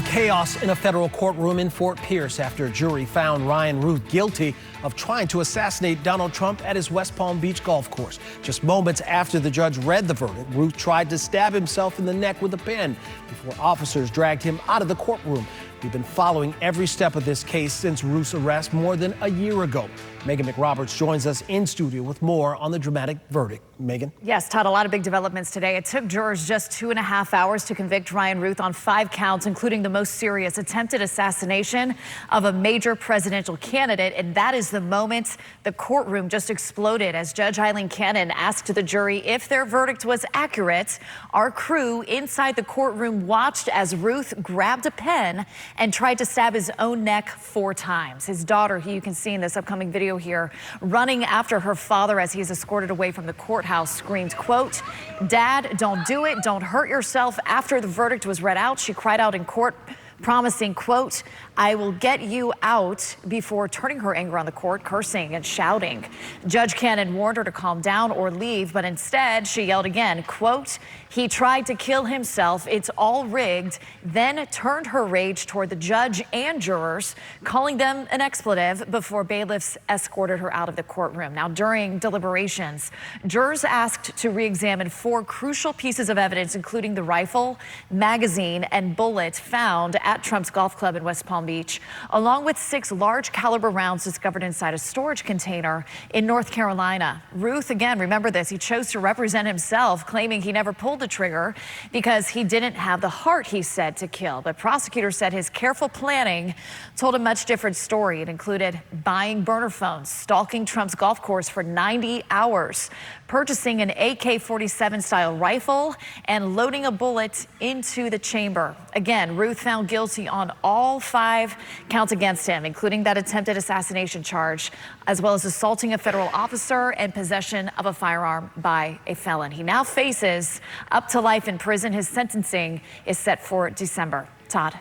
Chaos in a federal courtroom in Fort Pierce after a jury found Routh guilty of trying to assassinate Donald Trump at his West Palm Beach golf course. Just moments after the judge read the verdict, Routh tried to stab himself in the neck with a pen before officers dragged him out of the courtroom. We've been following every step of this case since Routh's arrest more than a year ago. Megan McRoberts joins us in studio with more on the dramatic verdict. Megan? Yes, Todd, a lot of big developments today. It took jurors just 2.5 hours to convict Routh on 5 counts, including the most serious attempted assassination of a major presidential candidate. And that is the moment the courtroom just exploded as Judge Eileen Cannon asked the jury if their verdict was accurate. Our crew inside the courtroom watched as Routh grabbed a pen and tried to stab his own neck 4 times. His daughter, who you can see in this upcoming video here, running after her father as he's escorted away from the courthouse, screamed, quote, "Dad, don't do it. Don't hurt yourself." After the verdict was read out, she cried out in court, promising, quote, "I will get you out," before turning her anger on the court, cursing and shouting. Judge Cannon warned her to calm down or leave, but instead she yelled again, quote, "He tried to kill himself. It's all rigged," then turned her rage toward the judge and jurors, calling them an expletive before bailiffs escorted her out of the courtroom. Now, during deliberations, jurors asked to re-examine 4 crucial pieces of evidence, including the rifle, magazine, and bullet found at Trump's golf club in West Palm Beach, along with 6 large caliber rounds discovered inside a storage container in North Carolina. Routh, again, remember this, he chose to represent himself, claiming he never pulled the trigger because he didn't have the heart, he said, to kill. But prosecutors said his careful planning told a much different story. It included buying burner phones, stalking Trump's golf course for 90 hours, purchasing an AK-47 style rifle, and loading a bullet into the chamber. Again, Routh found guilty on all 5 counts against him, including that attempted assassination charge, as well as assaulting a federal officer and possession of a firearm by a felon. He now faces up to life in prison. His sentencing is set for December. Todd.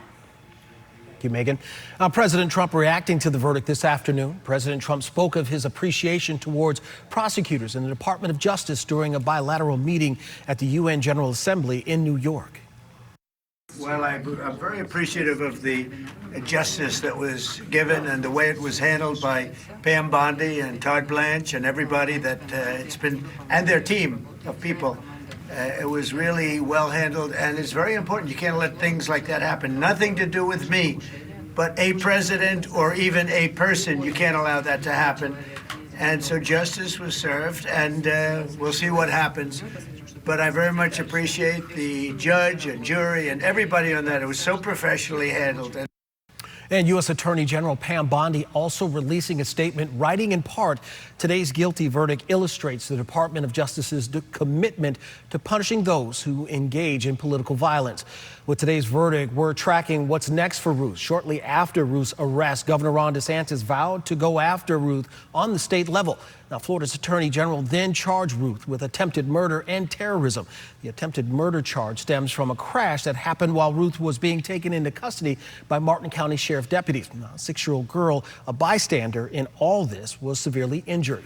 Thank you, Megan. President Trump reacting to the verdict this afternoon. President Trump spoke of his appreciation towards prosecutors in the Department of Justice during a bilateral meeting at the UN General Assembly in New York. Well, I'm very appreciative of the justice that was given and the way it was handled by Pam Bondi and Todd Blanche and everybody that it's been, and their team of people. It was really well handled, and it's very important. You can't let things like that happen. Nothing to do with me, but a president or even a person. You can't allow that to happen. And so justice was served, and we'll see what happens. But I very much appreciate the judge and jury and everybody on that. It was so professionally handled. And U.S. Attorney General Pam Bondi also releasing a statement, writing in part, today's guilty verdict illustrates the Department of Justice's commitment to punishing those who engage in political violence. With today's verdict, we're tracking what's next for Routh. Shortly after Routh's arrest, Governor Ron DeSantis vowed to go after Routh on the state level. Now, Florida's Attorney General then charged Routh with attempted murder and terrorism. The attempted murder charge stems from a crash that happened while Routh was being taken into custody by Martin County Sheriff deputies. Now, a 6-year-old girl, a bystander in all this, was severely injured.